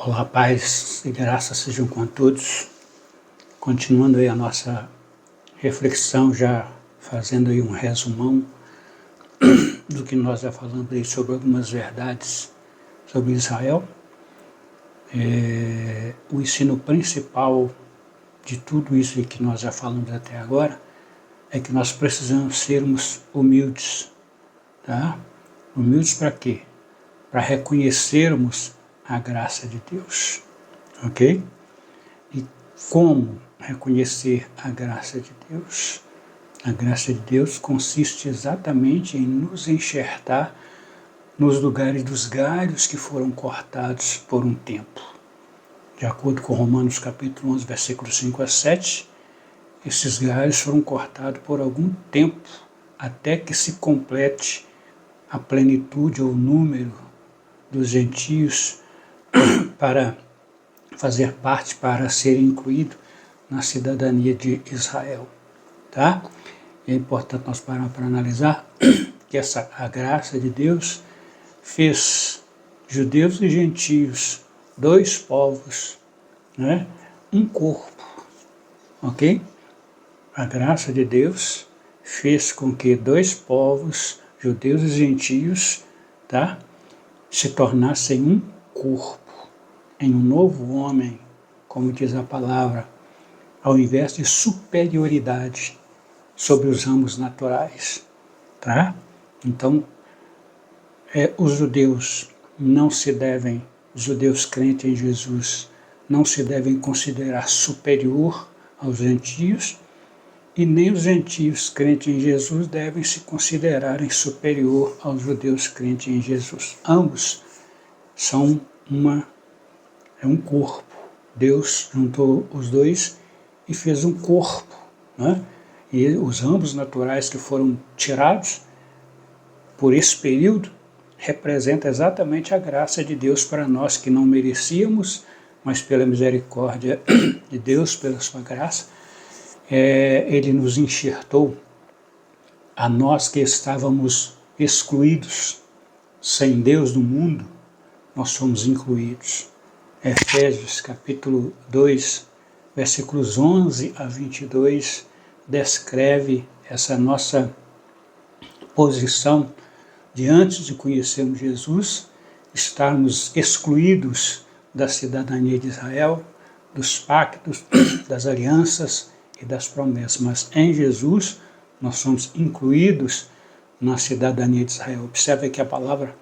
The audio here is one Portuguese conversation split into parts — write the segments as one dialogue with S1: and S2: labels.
S1: Olá, paz e graça sejam com todos. Continuando aí a nossa reflexão, já fazendo aí um resumão do que nós já falamos aí sobre algumas verdades sobre Israel. O ensino principal de tudo isso que nós já falamos até agora é que nós precisamos sermos humildes, tá? Humildes para quê? Para reconhecermos a graça de Deus, ok? E como reconhecer a graça de Deus? A graça de Deus consiste exatamente em nos enxertar nos lugares dos galhos que foram cortados por um tempo. De acordo com Romanos capítulo 11, versículos 5 a 7, esses galhos foram cortados por algum tempo, até que se complete a plenitude ou o número dos gentios para fazer parte, para ser incluído na cidadania de Israel, tá? É importante nós parar para analisar que a graça de Deus fez judeus e gentios, dois povos, né? Um corpo, ok? A graça de Deus fez com que dois povos, judeus e gentios, tá? Se tornassem um corpo, em um novo homem, como diz a palavra, ao invés de superioridade sobre os ramos naturais, tá? Então, os judeus os judeus crentes em Jesus, não se devem considerar superior aos gentios, e nem os gentios crentes em Jesus devem se considerarem superior aos judeus crentes em Jesus. Ambos são um corpo. Deus juntou os dois e fez um corpo, né? E os ramos naturais que foram tirados por esse período representa exatamente a graça de Deus para nós que não merecíamos, mas pela misericórdia de Deus, pela sua graça, Ele nos enxertou, a nós que estávamos excluídos, sem Deus no mundo, nós somos incluídos. Efésios capítulo 2, versículos 11 a 22, descreve essa nossa posição de antes de conhecermos Jesus, estarmos excluídos da cidadania de Israel, dos pactos, das alianças e das promessas. Mas em Jesus nós somos incluídos na cidadania de Israel. Observe que a palavra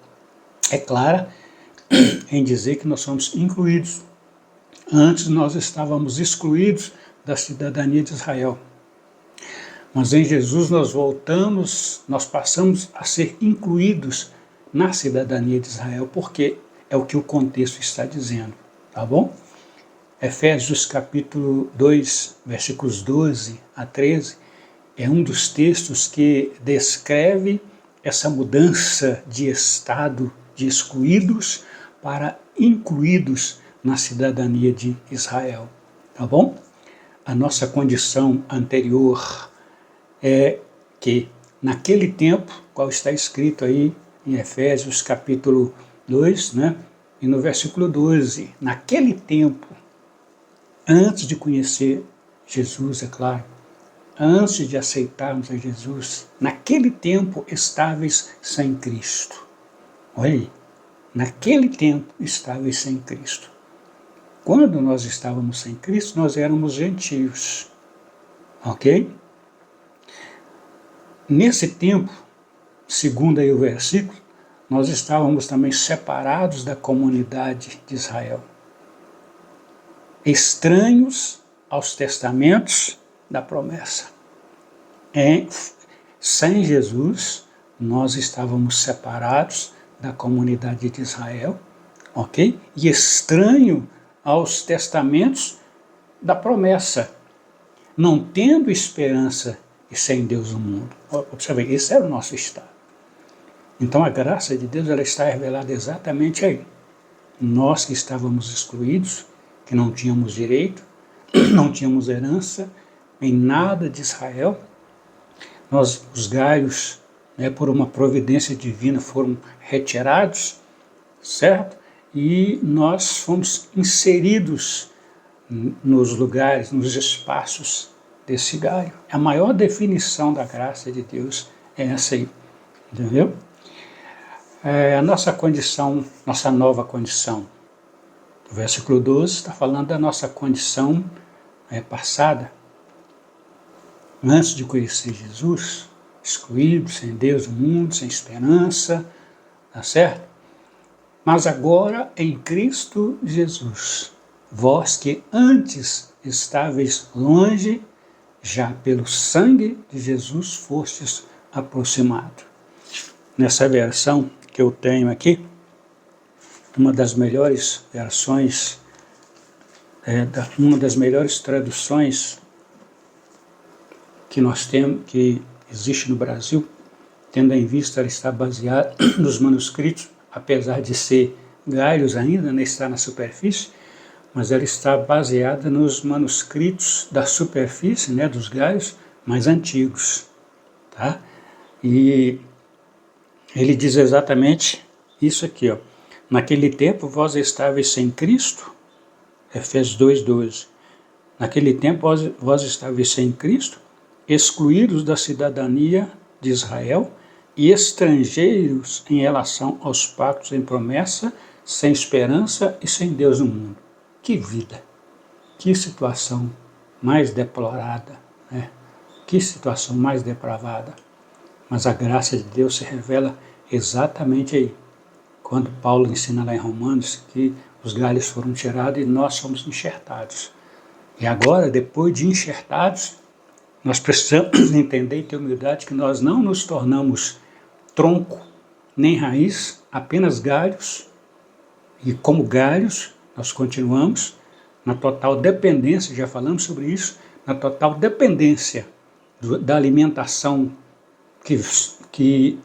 S1: é clara em dizer que nós somos incluídos. Antes nós estávamos excluídos da cidadania de Israel. Mas em Jesus nós passamos a ser incluídos na cidadania de Israel, porque é o que o contexto está dizendo, tá bom? Efésios capítulo 2, versículos 12 a 13, é um dos textos que descreve essa mudança de estado de excluídos para incluídos na cidadania de Israel, tá bom? A nossa condição anterior é que naquele tempo, qual está escrito aí em Efésios capítulo 2, né? E no versículo 12, naquele tempo, antes de conhecer Jesus, é claro, antes de aceitarmos a Jesus, naquele tempo estáveis sem Cristo. Olha aí, naquele tempo estáveis sem Cristo. Quando nós estávamos sem Cristo, nós éramos gentios, ok? Nesse tempo, segundo aí o versículo, nós estávamos também separados da comunidade de Israel, estranhos aos testamentos da promessa. Sem Jesus, nós estávamos separados da comunidade de Israel, ok? E estranho aos testamentos da promessa, não tendo esperança e sem Deus no mundo. Observe, esse era o nosso estado. Então a graça de Deus ela está revelada exatamente aí. Nós que estávamos excluídos, que não tínhamos direito, não tínhamos herança em nada de Israel, os galhos, por uma providência divina, foram retirados, certo? e nós fomos inseridos nos lugares, nos espaços desse galho. A maior definição da graça de Deus é essa aí, entendeu? A nossa condição, nossa nova condição. O versículo 12 está falando da nossa condição passada, antes de conhecer Jesus, excluído, sem Deus no mundo, sem esperança, tá certo? Mas agora em Cristo Jesus, vós que antes estáveis longe, já pelo sangue de Jesus fostes aproximados. Nessa versão que eu tenho aqui, uma das melhores versões, uma das melhores traduções que nós temos, que existe no Brasil, tendo em vista ela está baseada nos manuscritos, apesar de ser galhos ainda, né, está na superfície, mas ela está baseada nos manuscritos da superfície, né, dos galhos mais antigos, tá? E ele diz exatamente isso aqui, ó. Naquele tempo vós estáveis sem Cristo, Efésios 2:12. Naquele tempo vós estáveis sem Cristo, excluídos da cidadania de Israel e estrangeiros em relação aos pactos em promessa, sem esperança e sem Deus no mundo. Que vida, que situação mais deplorada, né? Que situação mais depravada. Mas a graça de Deus se revela exatamente aí, quando Paulo ensina lá em Romanos que os galhos foram tirados e nós somos enxertados. E agora, depois de enxertados, nós precisamos entender e ter humildade que nós não nos tornamos tronco nem raiz, apenas galhos, e como galhos nós continuamos na total dependência, já falamos sobre isso, na total dependência da alimentação que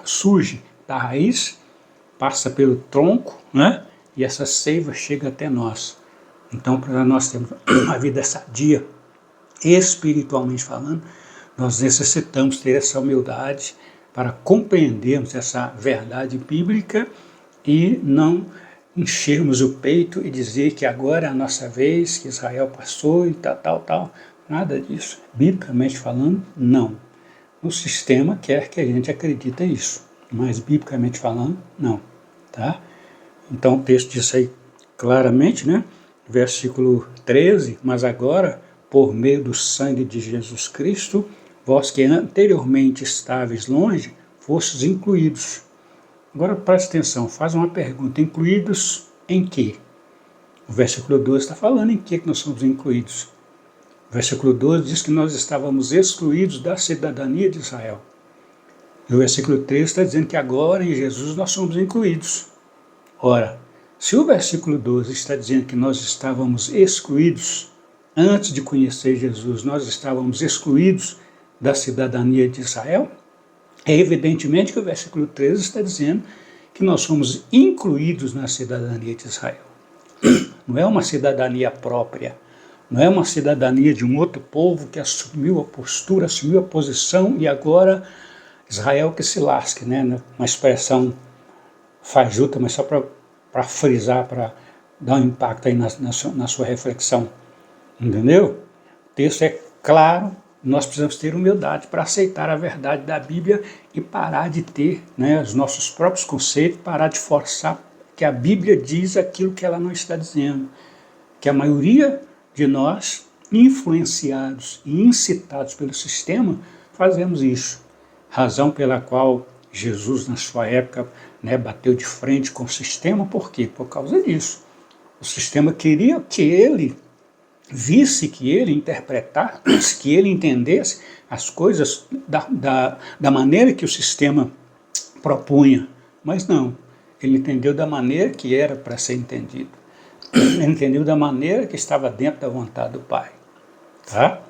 S1: surge da raiz, passa pelo tronco, né? E essa seiva chega até nós. Então, para nós termos uma vida sadia, espiritualmente falando, nós necessitamos ter essa humildade para compreendermos essa verdade bíblica e não enchermos o peito e dizer que agora é a nossa vez, que Israel passou e tal. Nada disso. Biblicamente falando, não. O sistema quer que a gente acredite nisso, mas biblicamente falando, não. Tá? Então o texto diz aí claramente, né? Versículo 13, mas agora, por meio do sangue de Jesus Cristo, vós que anteriormente estáveis longe, fostes incluídos. Agora preste atenção, faz uma pergunta, incluídos em quê? O versículo 12 está falando em que nós somos incluídos. O versículo 12 diz que nós estávamos excluídos da cidadania de Israel. E o versículo 13 está dizendo que agora em Jesus nós somos incluídos. Ora, se o versículo 12 está dizendo que nós estávamos excluídos, antes de conhecer Jesus, nós estávamos excluídos da cidadania de Israel, é evidentemente que o versículo 13 está dizendo que nós somos incluídos na cidadania de Israel. Não é uma cidadania própria, não é uma cidadania de um outro povo que assumiu a postura, assumiu a posição e agora Israel que se lasque, né? Uma expressão fajuta, mas só para frisar, para dar um impacto aí na sua reflexão. Entendeu? O texto é claro, nós precisamos ter humildade para aceitar a verdade da Bíblia e parar de ter, né, os nossos próprios conceitos, parar de forçar que a Bíblia diz aquilo que ela não está dizendo. Que a maioria de nós, influenciados e incitados pelo sistema, fazemos isso. Razão pela qual Jesus, na sua época, né, bateu de frente com o sistema. Por quê? Por causa disso. O sistema queria que ele visse, que ele interpretasse, que ele entendesse as coisas da maneira que o sistema propunha. Mas não, ele entendeu da maneira que era para ser entendido. Ele entendeu da maneira que estava dentro da vontade do Pai. Tá?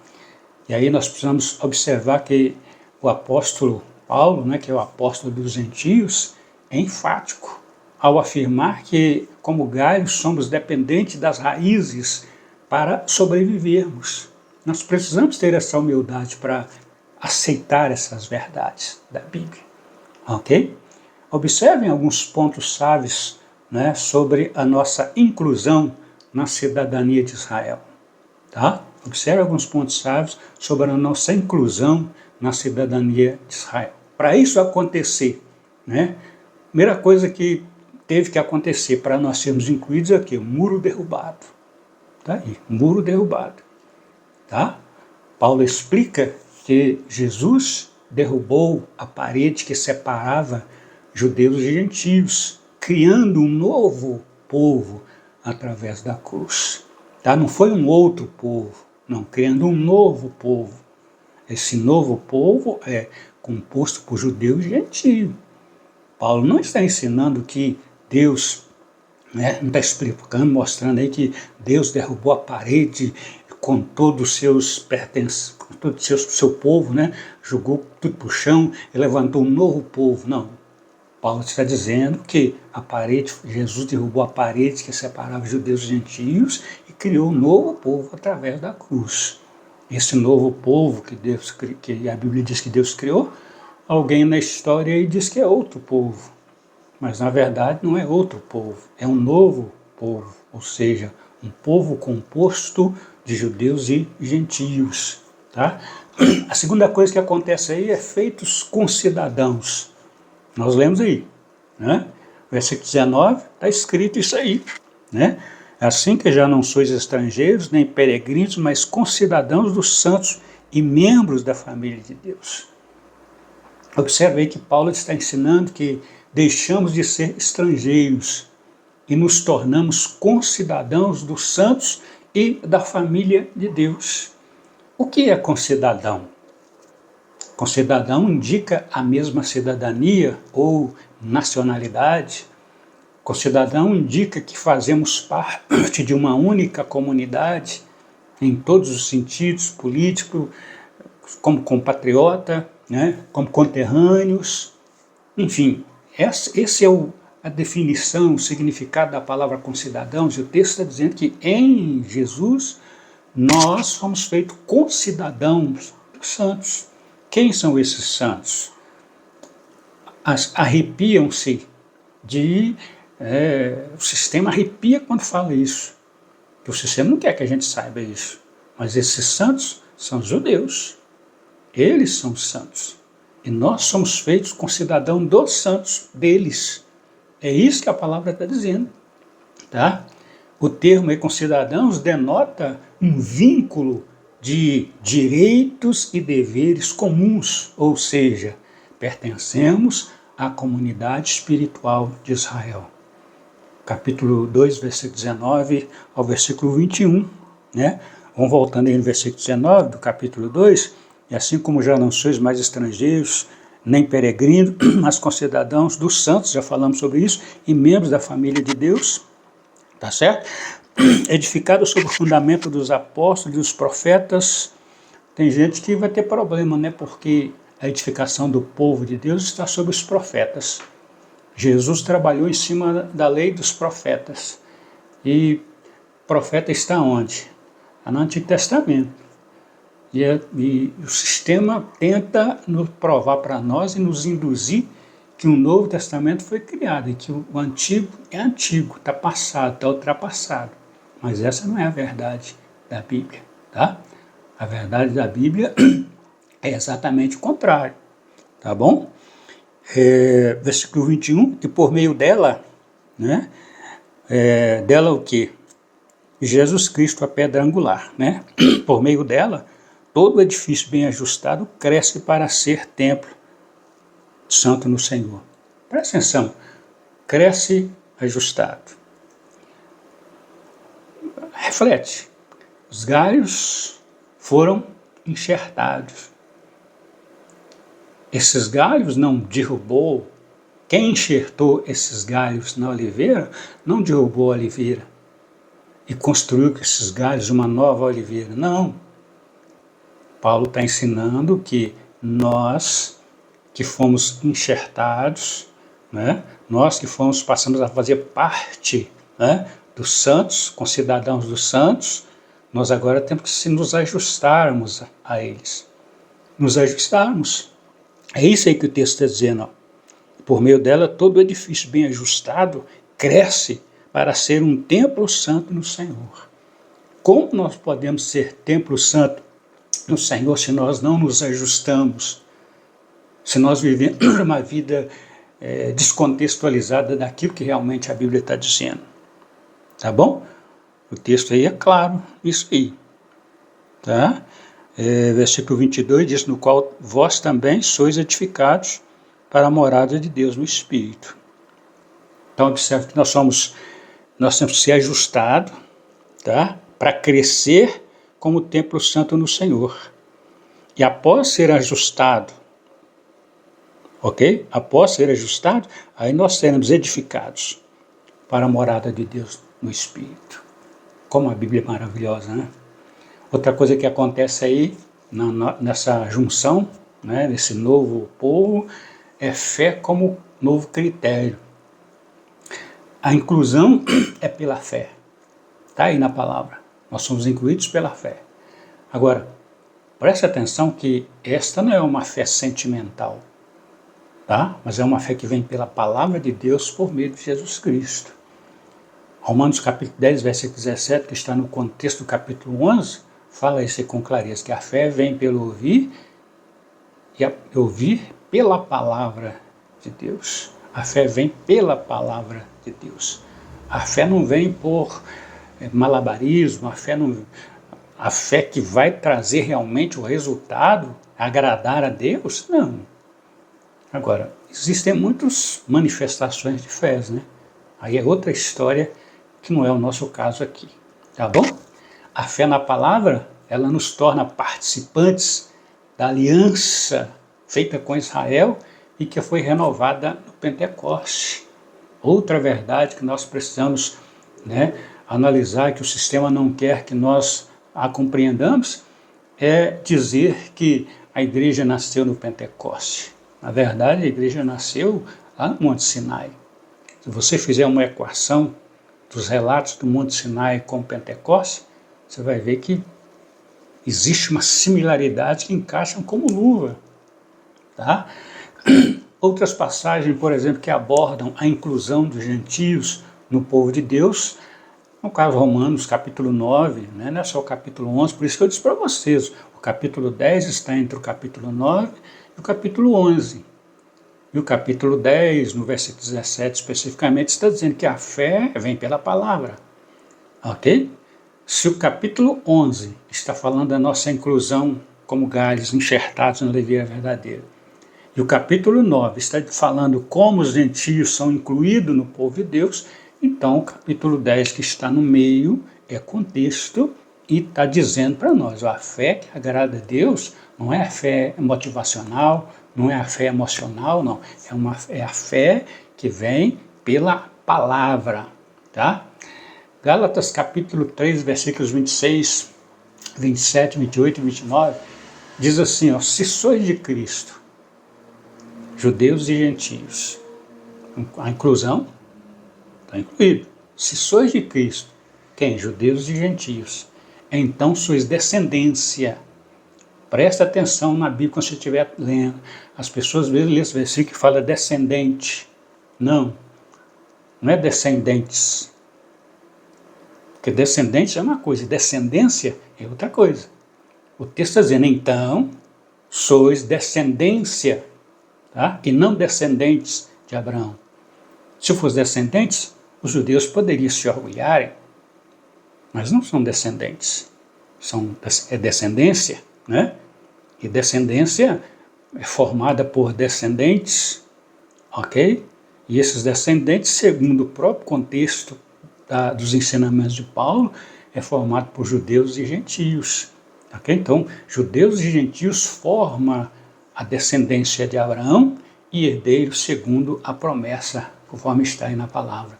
S1: E aí nós precisamos observar que o apóstolo Paulo, né, que é o apóstolo dos gentios, é enfático ao afirmar que, como galhos, somos dependentes das raízes para sobrevivermos. Nós precisamos ter essa humildade para aceitar essas verdades da Bíblia. Ok? Observem alguns pontos chaves né, sobre a nossa inclusão na cidadania de Israel. Tá? Observe alguns pontos-chave sobre a nossa inclusão na cidadania de Israel. Para isso acontecer, né, a primeira coisa que teve que acontecer para nós sermos incluídos é aqui, o muro derrubado. Tá aí, muro derrubado. Tá? Paulo explica que Jesus derrubou a parede que separava judeus e gentios, criando um novo povo através da cruz. Tá? Não foi um outro povo, não, criando um novo povo. Esse novo povo é composto por judeus e gentios. Paulo não está ensinando que Deus, né, não está explicando, mostrando aí que Deus derrubou a parede com todos os seus pertences, com todo o seu povo, né, jogou tudo para o chão e levantou um novo povo. Não. Paulo está dizendo que a parede, Jesus derrubou a parede que separava judeus e gentios e criou um novo povo através da cruz. Esse novo povo que a Bíblia diz que Deus criou, alguém na história aí diz que é outro povo. Mas na verdade não é outro povo, é um novo povo, ou seja, um povo composto de judeus e gentios. Tá? A segunda coisa que acontece aí é feitos concidadãos. Nós lemos aí, né? Versículo 19, está escrito isso aí, né? Assim que já não sois estrangeiros, nem peregrinos, mas concidadãos dos santos e membros da família de Deus. Observe aí que Paulo está ensinando que deixamos de ser estrangeiros e nos tornamos concidadãos dos santos e da família de Deus. O que é concidadão? Concidadão indica a mesma cidadania ou nacionalidade. Concidadão indica que fazemos parte de uma única comunidade, em todos os sentidos, político, como compatriota, né, como conterrâneos, enfim, esse é a definição, o significado da palavra concidadãos, e o texto está dizendo que em Jesus nós fomos feitos concidadãos dos santos. Quem são esses santos? Arrepiam-se o sistema arrepia quando fala isso. O sistema não quer que a gente saiba isso. Mas esses santos são judeus. Eles são santos. E nós somos feitos concidadãos dos santos deles. É isso que a palavra está dizendo. Tá? O termo aí, concidadãos, denota um vínculo de direitos e deveres comuns, ou seja, pertencemos à comunidade espiritual de Israel. Capítulo 2, versículo 19 ao versículo 21, né? Vamos voltando aí no versículo 19 do capítulo 2, e assim como já não sois mais estrangeiros, nem peregrinos, mas concidadãos dos santos, já falamos sobre isso, e membros da família de Deus, tá certo? Edificados sobre o fundamento dos apóstolos e dos profetas. Tem gente que vai ter problema, né? Porque a edificação do povo de Deus está sobre os profetas. Jesus trabalhou em cima da lei dos profetas. E o profeta está onde? Está no Antigo Testamento. E o sistema tenta nos provar para nós e nos induzir que o Novo Testamento foi criado e que o Antigo é antigo, está passado, está ultrapassado. Mas essa não é a verdade da Bíblia, tá? A verdade da Bíblia é exatamente o contrário, tá bom? Versículo 21, e por meio dela, né? Dela o quê? Jesus Cristo, a pedra angular, né? Por meio dela, todo edifício bem ajustado cresce para ser templo santo no Senhor. Presta atenção, cresce ajustado. Reflete, os galhos foram enxertados. Esses galhos não derrubou, quem enxertou esses galhos na oliveira, não derrubou a oliveira e construiu com esses galhos uma nova oliveira, não. Paulo está ensinando que nós que fomos enxertados, né, nós que passamos a fazer parte, né, dos santos, concidadãos dos santos, nós agora temos que nos ajustarmos a eles. Nos ajustarmos. É isso aí que o texto está dizendo. Ó. Por meio dela, todo o edifício bem ajustado cresce para ser um templo santo no Senhor. Como nós podemos ser templo santo no Senhor se nós não nos ajustamos, se nós vivemos uma vida descontextualizada daquilo que realmente a Bíblia está dizendo? Tá bom? O texto aí é claro, isso aí. Tá? Versículo 22 diz: no qual vós também sois edificados para a morada de Deus no Espírito. Então observe que nós temos que ser ajustados, tá? Para crescer como templo santo no Senhor. E após ser ajustado, ok? Após ser ajustado, aí nós seremos edificados para a morada de Deus no Espírito. Como a Bíblia é maravilhosa, né? Outra coisa que acontece aí, nessa junção, né, nesse novo povo, é fé como novo critério. A inclusão é pela fé. Está aí na palavra. Nós somos incluídos pela fé. Agora, preste atenção que esta não é uma fé sentimental, tá? Mas é uma fé que vem pela palavra de Deus por meio de Jesus Cristo. Romanos capítulo 10, versículo 17, que está no contexto do capítulo 11, fala isso com clareza, que a fé vem pelo ouvir e ouvir pela palavra de Deus. A fé vem pela palavra de Deus. A fé não vem por malabarismo, a fé que vai trazer realmente o resultado, agradar a Deus, não. Agora, existem muitas manifestações de fé, né? Aí é outra história que não é o nosso caso aqui, tá bom? A fé na palavra, ela nos torna participantes da aliança feita com Israel e que foi renovada no Pentecoste. Outra verdade que nós precisamos, né, analisar, que o sistema não quer que nós a compreendamos, é dizer que a igreja nasceu no Pentecoste. Na verdade, a igreja nasceu lá no Monte Sinai. Se você fizer uma equação dos relatos do Monte Sinai com o Pentecoste, você vai ver que existe uma similaridade que encaixam como luva. Tá? Outras passagens, por exemplo, que abordam a inclusão dos gentios no povo de Deus, no caso Romanos capítulo 9, né, não é só o capítulo 11, por isso que eu disse para vocês, o capítulo 10 está entre o capítulo 9 e o capítulo 11. E o capítulo 10, no versículo 17 especificamente, está dizendo que a fé vem pela palavra. Ok? Se o capítulo 11 está falando da nossa inclusão como galhos enxertados na leveira verdadeira, e o capítulo 9 está falando como os gentios são incluídos no povo de Deus, então o capítulo 10 que está no meio é contexto e está dizendo para nós, a fé que agrada a Deus não é a fé motivacional, não é a fé emocional, não. É a fé que vem pela palavra, tá? Gálatas capítulo 3, versículos 26, 27, 28 e 29, diz assim, ó, se sois de Cristo, judeus e gentios, a inclusão está incluído. Se sois de Cristo, quem? Judeus e gentios, então sois descendência. Presta atenção na Bíblia quando você estiver lendo. As pessoas às vezes lêem esse versículo que fala descendente. Não é descendentes. Porque descendente é uma coisa, descendência é outra coisa. O texto está dizendo, então, sois descendência, tá? E não descendentes de Abraão. Se fossem descendentes, os judeus poderiam se orgulharem, mas não são descendentes. É descendência, né? E descendência é formada por descendentes, ok? E esses descendentes, segundo o próprio contexto dos ensinamentos de Paulo, é formado por judeus e gentios. Okay? Então, judeus e gentios formam a descendência de Abraão e herdeiros segundo a promessa, conforme está aí na palavra.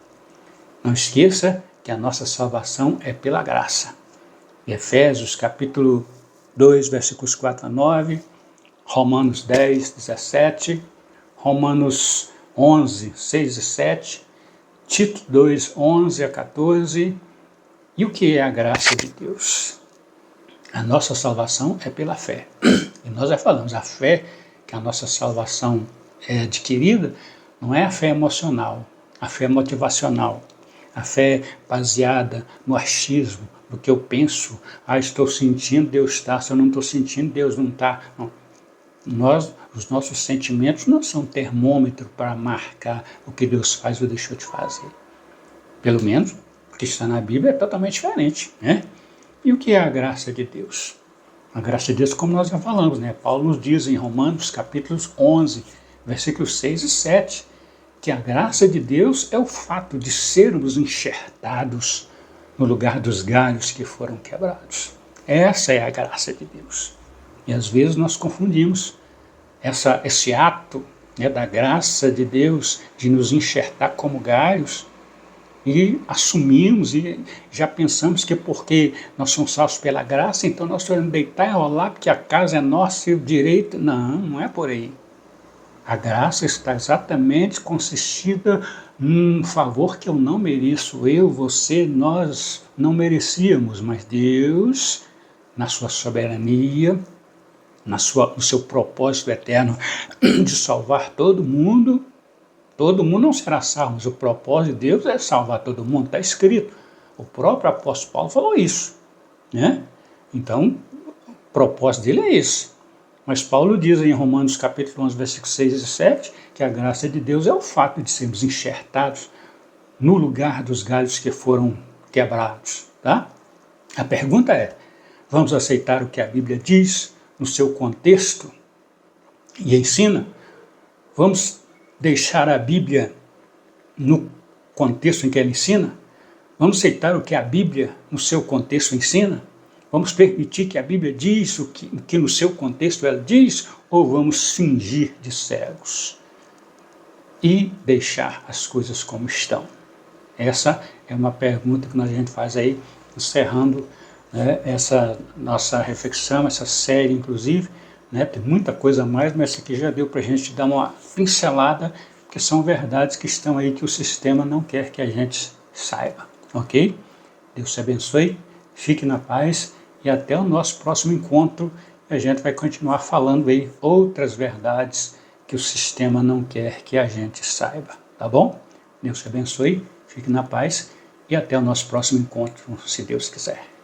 S1: Não esqueça que a nossa salvação é pela graça. Efésios capítulo 2, versículos 4 a 9, Romanos 10, 17, Romanos 11, 6 e 7, Tito 2, 11 a 14. E o que é a graça de Deus? A nossa salvação é pela fé. E nós já falamos, a fé que a nossa salvação é adquirida não é a fé emocional, A fé motivacional, a fé baseada no achismo, no que eu penso. Estou sentindo, Deus está. Se eu não estou sentindo, Deus não está. Os nossos sentimentos não são termômetro para marcar o que Deus faz ou deixou de fazer. Pelo menos o que está na Bíblia é totalmente diferente, né? E o que é a graça de Deus? A graça de Deus, como nós já falamos, né? Paulo nos diz em Romanos, capítulos 11, versículos 6 e 7, que a graça de Deus é o fato de sermos enxertados no lugar dos galhos que foram quebrados. Essa é a graça de Deus. E às vezes nós confundimos esse ato, né, da graça de Deus de nos enxertar como galhos e assumimos e já pensamos que porque nós somos salvos pela graça, então nós podemos deitar e rolar porque a casa é nossa e o direito. Não, não é por aí. A graça está exatamente consistida num favor que eu não mereço. Eu, você, nós não merecíamos, mas Deus, na sua soberania, no seu propósito eterno de salvar todo mundo não será salvo, mas o propósito de Deus é salvar todo mundo, está escrito. O próprio apóstolo Paulo falou isso, né? Então, o propósito dele é esse. Mas Paulo diz em Romanos capítulo 11, versículos 6 e 7, que a graça de Deus é o fato de sermos enxertados no lugar dos galhos que foram quebrados, tá? A pergunta é, vamos aceitar o que a Bíblia diz no seu contexto e ensina? Vamos deixar a Bíblia no contexto em que ela ensina? Vamos aceitar o que a Bíblia no seu contexto ensina? Vamos permitir que a Bíblia diz o que no seu contexto ela diz? Ou vamos fingir de cegos e deixar as coisas como estão? Essa é uma pergunta que a gente faz aí, encerrando, né, essa nossa reflexão, essa série inclusive, né, tem muita coisa a mais, mas essa aqui já deu para a gente dar uma pincelada, porque são verdades que estão aí que o sistema não quer que a gente saiba, ok? Deus te abençoe, fique na paz e até o nosso próximo encontro. A gente vai continuar falando aí outras verdades que o sistema não quer que a gente saiba, tá bom? Deus te abençoe, fique na paz e até o nosso próximo encontro, se Deus quiser.